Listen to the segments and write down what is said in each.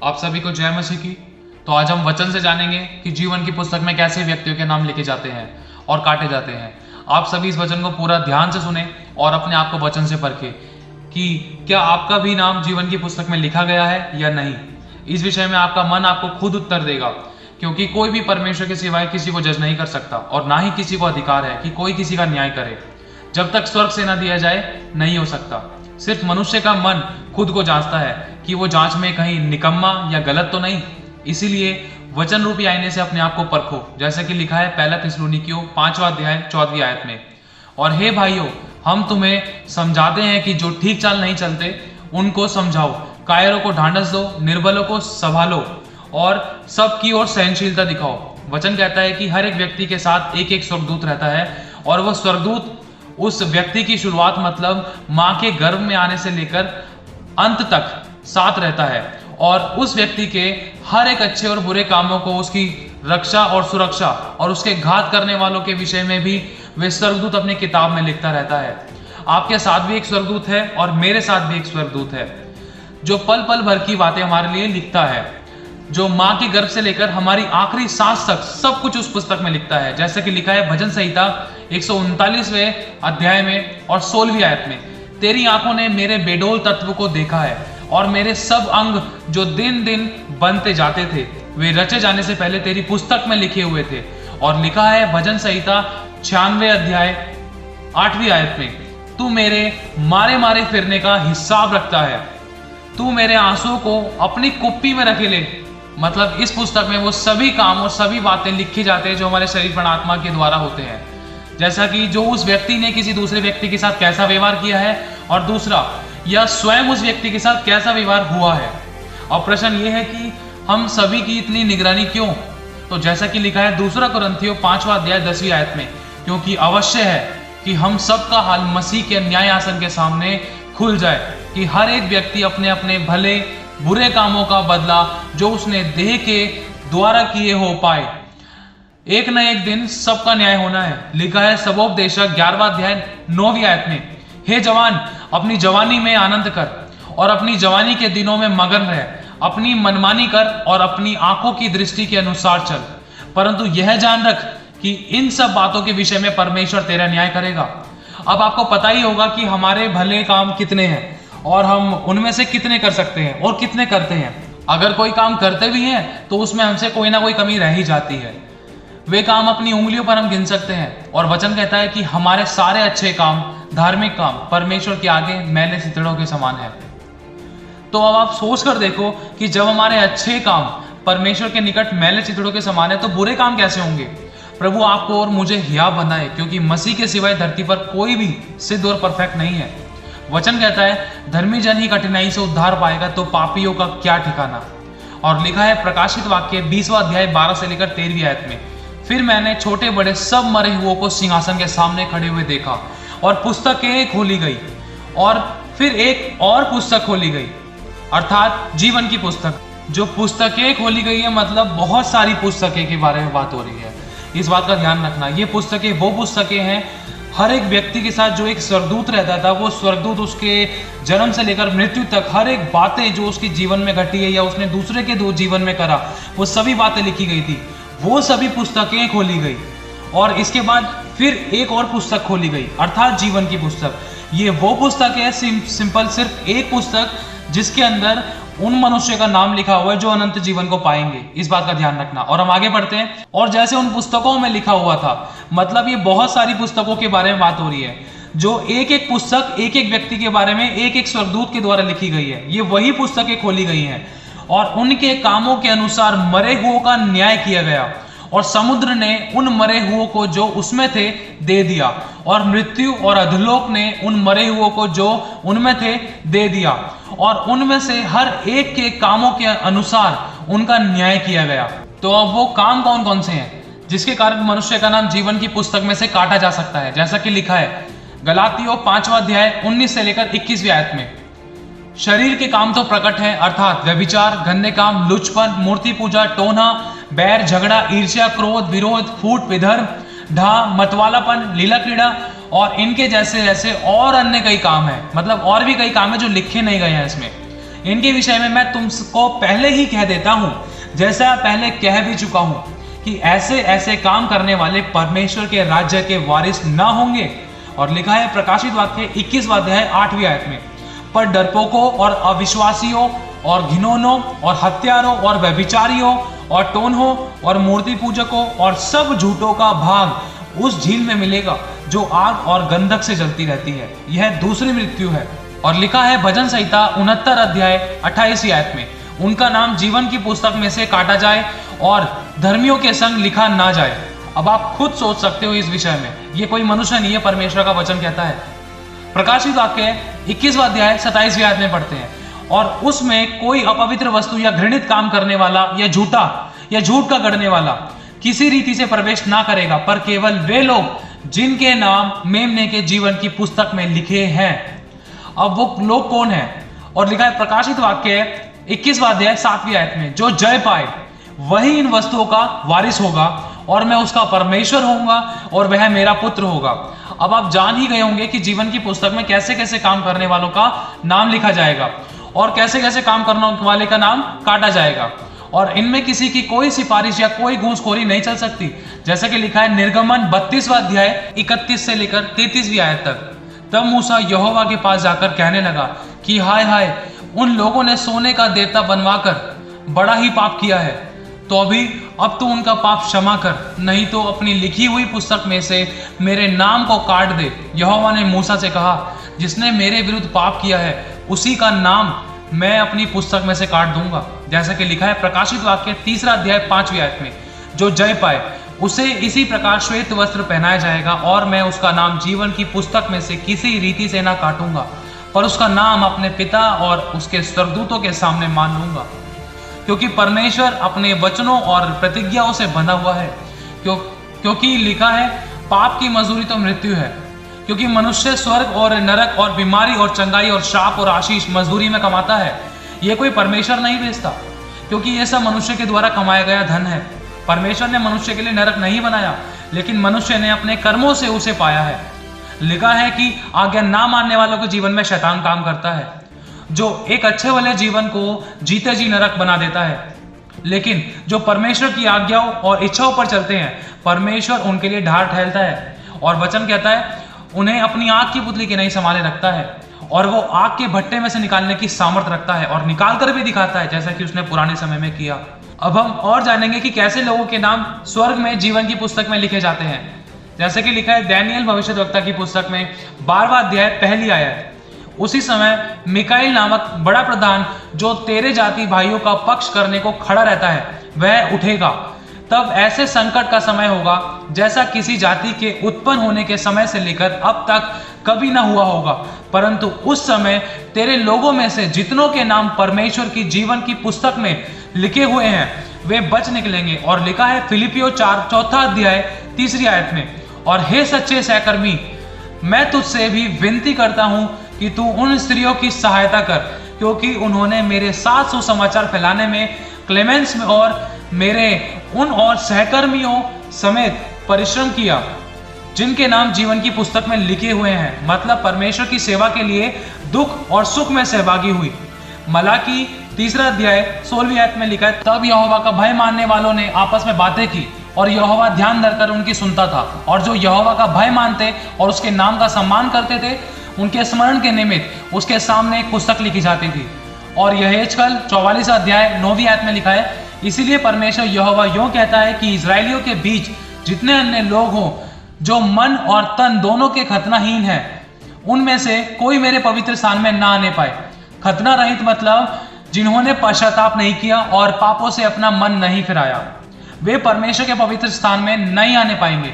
आप सभी को जय मसीह की। तो आज हम वचन से जानेंगे कि जीवन की पुस्तक में कैसे व्यक्तियों के नाम लिखे जाते हैं और काटे जाते हैं। आप सभी इस वचन को पूरा ध्यान से सुने और अपने आप को वचन से परखें कि क्या आपका भी नाम जीवन की पुस्तक में लिखा गया है या नहीं। इस विषय में आपका मन आपको खुद उत्तर देगा, क्योंकि कोई भी परमेश्वर के सिवाय किसी को जज नहीं कर सकता और ना ही किसी को अधिकार है कि कोई किसी का न्याय करे। जब तक स्वर्ग से न दिया जाए नहीं हो सकता। सिर्फ मनुष्य का मन खुद को जांचता है कि वो जांच में कहीं निकम्मा या गलत तो नहीं। इसीलिए वचन रूपी आईने से अपने आप को परखो, जैसे कि लिखा है पहला थिस्सलुनीकियों 5वां अध्याय 14वीं आयत में। और हे भाइयों, हम तुम्हें समझाते हैं कि जो ठीक चाल नहीं चलते उनको समझाओ, कायरों को ढांढस दो, निर्बलों को संभालो और सबकी ओर सहनशीलता दिखाओ। वचन कहता है कि हर एक व्यक्ति के साथ एक एक स्वर्गदूत रहता है और वह स्वर्गदूत उस व्यक्ति की शुरुआत मतलब मां के गर्भ में आने से लेकर अंत तक साथ रहता है और उस व्यक्ति के हर एक अच्छे और बुरे कामों को, उसकी रक्षा और सुरक्षा और उसके घात करने वालों के विषय में भी वे स्वर्गदूत अपनी किताब में लिखता रहता है। आपके साथ भी एक स्वर्गदूत है और मेरे साथ भी एक स्वर्गदूत है जो पल पल भर की बातें हमारे लिए लिखता है, जो मां के गर्भ से लेकर हमारी आखिरी सांस तक सब कुछ उस पुस्तक में लिखता है। जैसे कि लिखा है भजन संहिता 139वें अध्याय में और 16वीं आयत में, तेरी आंखों ने मेरे बेडोल तत्व को देखा है और मेरे सब अंग जो दिन दिन बनते जाते थे वे रचे जाने से पहले तेरी पुस्तक में लिखे हुए थे। और लिखा है भजन संहिता 96वें अध्याय 8वीं आयत में, तू मेरे मारे मारे फिरने का हिसाब रखता है, तू मेरे आंसुओं को अपनी कुप्पी में रखे ले। मतलब इस पुस्तक में वो सभी काम और सभी बातें लिखी जाते हैं जो हमारे शरीर प्राण आत्मा के द्वारा होते हैं। जैसा कि जो उस व्यक्ति ने किसी दूसरे व्यक्ति के साथ कैसा व्यवहार किया है और दूसरा या स्वयं उस व्यक्ति के साथ कैसा व्यवहार हुआ है। अब प्रश्न ये है कि हम सभी की इतनी निगरानी क्यों? तो जैसा कि लिखा है दूसरा कुरिन्थियों 5वां अध्याय 10वीं आयत में, क्योंकि अवश्य है कि हम सबका हाल मसीह के न्याय आसन के सामने खुल जाए कि हर एक व्यक्ति अपने अपने भले बुरे कामों का बदला जो उसने देह के द्वारा किए हो पाए। एक न एक दिन सबका न्याय होना है। लिखा है सबोपदेशक 11वां अध्याय 9वीं आयत में, हे जवान, अपनी जवानी में आनंद कर और अपनी जवानी के दिनों में मगन रह, अपनी मनमानी कर और अपनी आंखों की दृष्टि के अनुसार चल, परंतु यह जान रख कि इन सब बातों के विषय में परमेश्वर तेरा न्याय करेगा। अब आपको पता ही होगा कि हमारे भले काम कितने हैं और हम उनमें से कितने कर सकते हैं और कितने करते हैं। अगर कोई काम करते भी हैं तो उसमें हमसे कोई ना कोई कमी रह ही जाती है। वे काम अपनी उंगलियों पर हम गिन सकते हैं और वचन कहता है कि हमारे सारे अच्छे काम, धार्मिक काम परमेश्वर के आगे मैले सितड़ों के समान है। तो अब आप सोच कर देखो कि जब हमारे अच्छे काम परमेश्वर के निकट मैले चितड़ों के समान है तो बुरे काम कैसे होंगे। प्रभु आपको और मुझे हिया बनाए, क्योंकि मसीह के सिवाय धरती पर कोई भी सिद्ध और परफेक्ट नहीं है। वचन कहता है धर्मी जन ही कठिनाई से उद्धार पाएगा तो पापियों का क्या ठिकाना। और लिखा है प्रकाशित वाक्य 20वां अध्याय 12 से लेकर 13वीं आयत में, फिर मैंने छोटे बड़े सब मरे हुओं को सिंहासन के सामने खड़े हुए देखा और पुस्तकें खोली गई और फिर एक और पुस्तक खोली गई, अर्थात जीवन की पुस्तक। जो पुस्तकें खोली गई है मतलब बहुत सारी पुस्तकें के बारे में बात हो रही है। इस बात का ध्यान रखना, ये पुस्तकें वो पुस्तकें हैं हर एक व्यक्ति के साथ जो एक स्वर्गदूत रहता था, वो स्वर्गदूत उसके जन्म से लेकर मृत्यु तक हर एक बातें जो उसके जीवन में घटी है या उसने दूसरे के दो जीवन में करा, वो सभी बातें लिखी गई थी। वो सभी पुस्तकें खोली गई और इसके बाद फिर एक और पुस्तक खोली गई, अर्थात जीवन की पुस्तक। ये वो पुस्तक है सिंपल सिर्फ एक पुस्तक जिसके अंदर उन मनुष्य का नाम लिखा हुआ है जो अनंत जीवन को पाएंगे। इस बात का ध्यान रखना। और हम आगे बढ़ते हैं। और जैसे उन पुस्तकों में लिखा हुआ था, मतलब ये बहुत सारी पुस्तकों के बारे में बात हो रही है, जो एक एक पुस्तक एक एक व्यक्ति के बारे में एक एक स्वर्गदूत के द्वारा लिखी गई है। ये वही पुस्तकें खोली गई हैं और उनके कामों के अनुसार मरे हुओं का न्याय किया गया और समुद्र ने उन मरे हुओं को जो उसमें थे दे दिया और मृत्यु और अधोलोक ने उन मरे हुओं को जो उनमें थे दे दिया और उनमें से हर एक के कामों के अनुसार उनका न्याय किया गया। तो अब वो काम कौन कौन से हैं जिसके कारण मनुष्य का नाम जीवन की पुस्तक में से काटा जा सकता है। जैसा कि लिखा है गलातियों 5वां अध्याय 19 से लेकर 21वीं आयत में, शरीर के काम तो प्रकट हैं, अर्थात व्यभिचार, गंदे काम, लुचपन, मूर्ति पूजा, टोना, बैर, झगड़ा, ईर्ष्या, क्रोध, विरोध, फूट, विधर्म, ढा, मतवालापन, लीला क्रीड़ा और इनके जैसे जैसे और अन्य कई काम है। मतलब और भी कई काम है जो लिखे नहीं गए हैं इसमें। इनके विषय में मैं तुमको पहले ही कह देता हूं, जैसा पहले कह भी चुका हूं कि ऐसे ऐसे काम करने वाले परमेश्वर के राज्य के वारिस ना होंगे। और लिखा है प्रकाशित वाक्य 21वां अध्याय 8वीं आयत में, पर डरपोकों और अविश्वासियों और घिनौनों और हत्यारों और व्यभिचारियों और टोन्हों और मूर्ति पूजकों और सब झूठों का भाग उस झील में मिलेगा जो आग और गंधक से जलती रहती है। यह दूसरी मृत्यु है। और लिखा है भजन संहिता 69 अध्याय 28वीं आयत में, उनका नाम जीवन की पुस्तक में से काटा जाए और धर्मियों के संग लिखा ना जाए। अब आप खुद सोच सकते हो इस विषय में, ये कोई मनुष्य नहीं है, परमेश्वर का वचन कहता है। प्रकाशित वाक्य 21वां अध्याय 27वीं आयत में पढ़ते हैं, और उसमें कोई अपवित्र वस्तु या घृणित काम करने वाला या झूठ का गढ़ने वाला किसी रीति से प्रवेश ना करेगा, पर केवल वे लोग जिनके नाम मेमने के जीवन की पुस्तक में लिखे हैं। अब वो लोग कौन है? और लिखा है प्रकाशित वाक्य 21वां अध्याय 7वीं आयत में, जो जय पाए वही इन वस्तुओं का वारिस होगा और मैं उसका परमेश्वर होऊंगा और वह मेरा पुत्र होगा। अब आप जान ही गए होंगे कि जीवन की पुस्तक में कैसे कैसे काम करने वालों का नाम लिखा जाएगा और कैसे कैसे काम करने वाले का नाम काटा जाएगा, और इनमें किसी की कोई सिफारिश या कोई घूसखोरी नहीं चल सकती। जैसा कि लिखा है निर्गमन 32वां अध्याय 31 से लेकर 33वीं आयत तक, तब मूसा यहोवा के पास जाकर कहने लगा कि हाय हाय, उन लोगों ने सोने का देवता बनवाकर बड़ा ही पाप किया है, तो अब तो उनका पाप क्षमा कर, नहीं तो अपनी लिखी हुई पुस्तक में से मेरे नाम को काट दे। यहोवा ने मूसा से कहा, जिसने मेरे विरुद्ध पाप किया है उसी का नाम मैं अपनी पुस्तक में से काट दूंगा। जैसा कि लिखा है प्रकाशित वाक्य 3 अध्याय 5वीं आयत में, जो जय पाए उसे इसी प्रकार श्वेत वस्त्र पहनाया जाएगा और मैं उसका नाम जीवन की पुस्तक में से किसी रीति से ना काटूंगा, पर उसका नाम अपने पिता और उसके स्वर्गदूतों के सामने मान लूंगा, क्योंकि परमेश्वर अपने वचनों और प्रतिज्ञाओं से बंधा हुआ है। क्योंकि लिखा है पाप की मजदूरी तो मृत्यु है, क्योंकि मनुष्य स्वर्ग और नरक और बीमारी और चंगाई और शाप और आशीष मजदूरी में कमाता है। ये कोई परमेश्वर नहीं भेजता, क्योंकि ये सब मनुष्य के द्वारा कमाया गया धन है। परमेश्वर ने मनुष्य के लिए नरक नहीं बनाया, लेकिन मनुष्य ने अपने कर्मों से उसे पाया है। लिखा है कि आज्ञा ना मानने वालों के जीवन में शैतान काम करता है, जो एक अच्छे वाले जीवन को जीते जी नरक बना देता है। लेकिन जो परमेश्वर की आज्ञाओं और इच्छाओं पर चलते हैं, परमेश्वर उनके लिए ढाल ठहरता है। और वचन कहता है उन्हें अपनी आग की पुतली के नहीं संभाले रखता है, और वो आग के भट्टे में से निकालने की सामर्थ रखता है और निकाल कर भी दिखाता है, जैसा कि उसने पुराने समय में किया। अब हम और जानेंगे कि कैसे लोगों के नाम स्वर्ग में जीवन की पुस्तक में लिखे जाते हैं। जैसे कि लिखा है दानियेल भविष्यद्वक्ता की पुस्तक में 12वां अध्याय 1 आयत, उसी समय मिकाएल नामक बड़ा प्रधान, जो तेरे जाति भाइयों का पक्ष करने को खड़ा रहता है, वह उठेगा। तब ऐसे संकट का समय होगा जैसा किसी जाति के उत्पन्न होने के समय से लेकर अब तक कभी ना हुआ होगा, परंतु उस समय तेरे लोगों में से जितनों के नाम परमेश्वर की जीवन की पुस्तक में लिखे हुए हैं वे बच निकलेंगे। और लिखा है फिलिपियों 4 अध्याय 3 आयत में, और हे सच्चे सहकर्मी, मैं तुझसे भी विनती करता हूं कि तू उन स्त्रियों की सहायता कर, क्योंकि उन्होंने मेरे साथ सुसमाचार फैलाने में क्लेमेंस में और मेरे उन और सहकर्मियों समेत परिश्रम किया जिनके नाम जीवन की पुस्तक में लिखे हुए हैं। मतलब परमेश्वर की सेवा के लिए दुख और सुख में सहभागी हुई। मलाकी 3 अध्याय 16वीं आयत में लिखा है, तब यहोवा का भय मानने वालों ने आपस में बातें की और यहोवा ध्यान धरकर उनकी सुनता था, और जो यहोवा का भय मानते और उसके नाम का सम्मान करते थे, उनके स्मरण के निमित्त उसके सामने एक पुस्तक लिखी जाती थी। और यहेजकल 44 अध्याय 9वीं आयत में लिखा है, इसीलिए परमेश्वर यहोवा यूं कहता है कि इजराइलियों के बीच जितने अन्य लोग हों जो मन और तन दोनों के खतनाहीन हैं, उनमें से कोई मेरे पवित्र स्थान में ना आने पाए। खतना रहित मतलब जिन्होंने पश्चाताप नहीं किया और पापों से अपना मन नहीं फिराया, वे परमेश्वर के पवित्र स्थान में नहीं आने पाएंगे।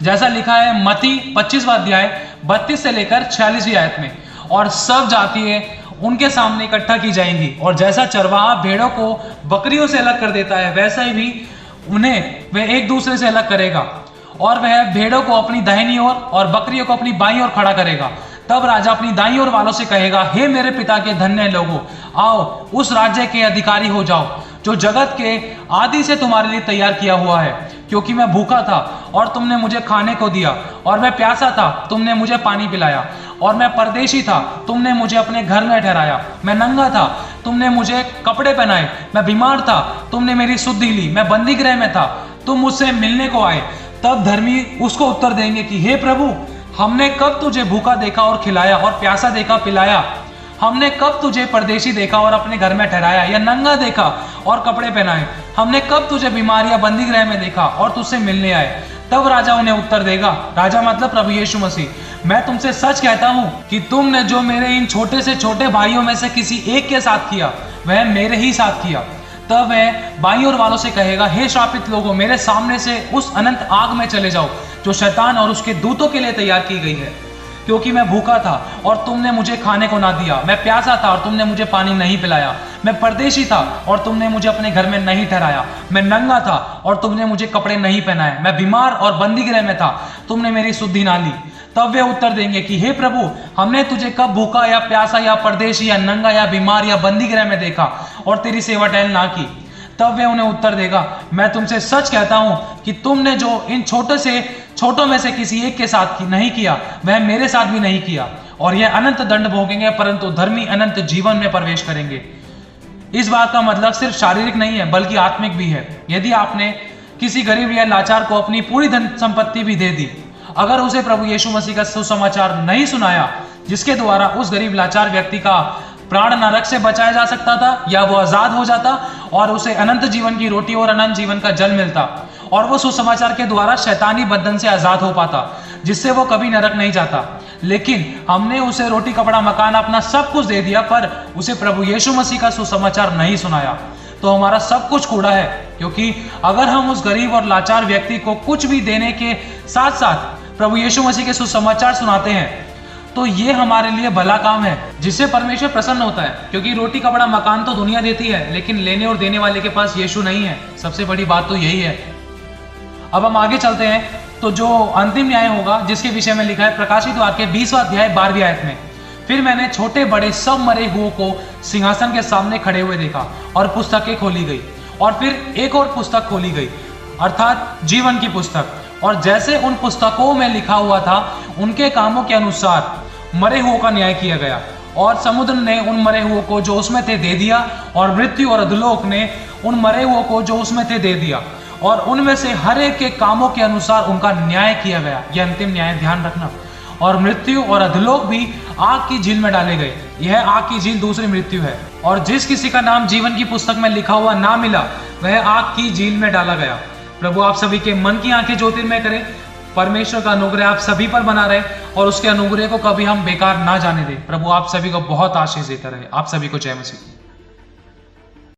जैसा लिखा है मत्ती 25वां अध्याय 32 से लेकर 46वीं आयत में, और सब जातियां उनके सामने इकट्ठा की जाएंगी, और जैसा चरवाहा भेड़ों को बकरियों से अलग कर देता है, वैसा ही भी उन्हें वह एक दूसरे से अलग करेगा, और वह भेड़ों को अपनी दाहिनी ओर और बकरियों को अपनी बाईं ओर खड़ा करेगा। तब राजा अपनी दाईं ओर वालों से कहेगा, हे मेरे पिता के धन्य लोगों, आओ उस राज्य के अधिकारी हो जाओ जो जगत के आदि से तुम्हारे लिए तैयार किया हुआ है। क्योंकि मैं भूखा था और तुमने मुझे खाने को दिया, और मैं प्यासा था तुमने मुझे पानी पिलाया, और मैं परदेशी था तुमने मुझे अपने घर में ठहराया, मैं नंगा था तुमने मुझे कपड़े पहनाए, मैं बीमार था, तुमने मेरी सुधि ली, मैं बंदी गृह में था, तुम मुझसे मिलने को आए। तब धर्मी उसको उत्तर देंगे कि हे प्रभु, हमने कब तुझे भूखा देखा और खिलाया, और प्यासा देखा पिलाया? हमने कब तुझे परदेशी देखा और अपने घर में ठहराया, या नंगा देखा और कपड़े पहनाए? हमने कब तुझे बीमार या बंदी गृह में देखा और तुझसे मिलने आए? तब राजा उन्हें उत्तर देगा, राजा मतलब प्रभु यीशु मसीह, मैं तुमसे सच कहता हूं कि तुमने जो मेरे इन छोटे से छोटे भाइयों में से किसी एक के साथ किया, वह मेरे ही साथ किया। तब वह बाईं ओर वालों से कहेगा, हे श्रापित लोगों, मेरे सामने से उस अनंत आग में चले जाओ जो शैतान और उसके दूतों के लिए तैयार की गई है। क्योंकि मैं भूखा था और तुमने मुझे खाने को ना दिया, मैं प्यासा था और तुमने मुझे पानी नहीं पिलाया, मैं परदेशी था और तुमने मुझे अपने घर में नहीं ठहराया, मैं नंगा था और तुमने मुझे कपड़े नहीं पहनाए, मैं बीमार और बंदी गृह में था, तुमने मेरी सुधि ना ली। तब वे उत्तर देंगे कि हे प्रभु, हमने तुझे कब भूखा या प्यासा या परदेशी या नंगा या बीमार या बंदी गृह में देखा और तेरी सेवा टहल ना की? तब वे उन्हें उत्तर देगा, मैं तुमसे सच कहता हूं कि तुमने जो इन छोटों में से किसी एक के साथ नहीं किया, वह मेरे साथ भी नहीं किया। और यह अनंत दंड भोगेंगे, परंतु धर्मी अनंत जीवन में प्रवेश करेंगे। इस बात का मतलब सिर्फ शारीरिक नहीं है, बल्कि आत्मिक भी है। यदि आपने किसी गरीब या लाचार को अपनी पूरी धन संपत्ति भी दे दी, अगर उसे प्रभु यीशु मसीह का सुसमाचार नहीं सुनाया, जिसके द्वारा उस गरीब लाचार व्यक्ति का प्राण नरक से बचाया जा सकता था, या वो आजाद हो जाता और उसे अनंत जीवन की रोटी और अनंत जीवन का जल मिलता, और वो सुसमाचार के द्वारा शैतानी बंधन से आजाद हो पाता, जिससे वो कभी नरक नहीं जाता। लेकिन हमने उसे रोटी, कपड़ा, मकान, अपना सब कुछ दे दिया, पर उसे प्रभु यीशु मसीह का सुसमाचार नहीं सुनाया, तो हमारा सब कुछ कूड़ा है। क्योंकि अगर हम उस गरीब और लाचार व्यक्ति को कुछ भी देने के साथ साथ प्रभु यीशु मसीह के सुसमाचार सुनाते हैं, तो ये हमारे लिए भला काम है, जिससे परमेश्वर प्रसन्न होता है। क्योंकि रोटी, कपड़ा, मकान तो दुनिया देती है, लेकिन लेने और देने वाले के पास यीशु नहीं है। सबसे बड़ी बात तो यही है। अब हम आगे चलते हैं, तो जो अंतिम न्याय होगा, जिसके विषय में लिखा है प्रकाशित वाक्य 20वां अध्याय 12वीं आयत में, फिर मैंने छोटे बड़े सब मरे हुओं को सिंहासन के सामने खड़े हुए देखा, और पुस्तकें खोली गई, और फिर एक और पुस्तक खोली गई, अर्थात जीवन की पुस्तक। और जैसे उन पुस्तकों में लिखा हुआ था, उनके कामों के अनुसार मरे हुओं का न्याय किया गया। और समुद्र ने उन मरे हुओं को जो उसमें थे दे दिया, और मृत्यु और अधोलोक ने उन मरे हुओं को जो उसमें थे दे दिया, और उनमें से हर एक के कामों के अनुसार उनका न्याय किया गया। यह अंतिम न्याय, ध्यान रखना। और मृत्यु और अधोलोक भी आग की झील में डाले गए। यह आग की झील दूसरी मृत्यु है। और जिस किसी का नाम जीवन की पुस्तक में लिखा हुआ ना मिला, वह आग की झील में डाला गया। प्रभु आप सभी के मन की आंखें ज्योतिर्मय करे। परमेश्वर का अनुग्रह आप सभी पर बना रहे, और उसके अनुग्रह को कभी हम बेकार ना जाने दें। प्रभु आप सभी को बहुत आशीष देता रहे। आप सभी को जय मसीह।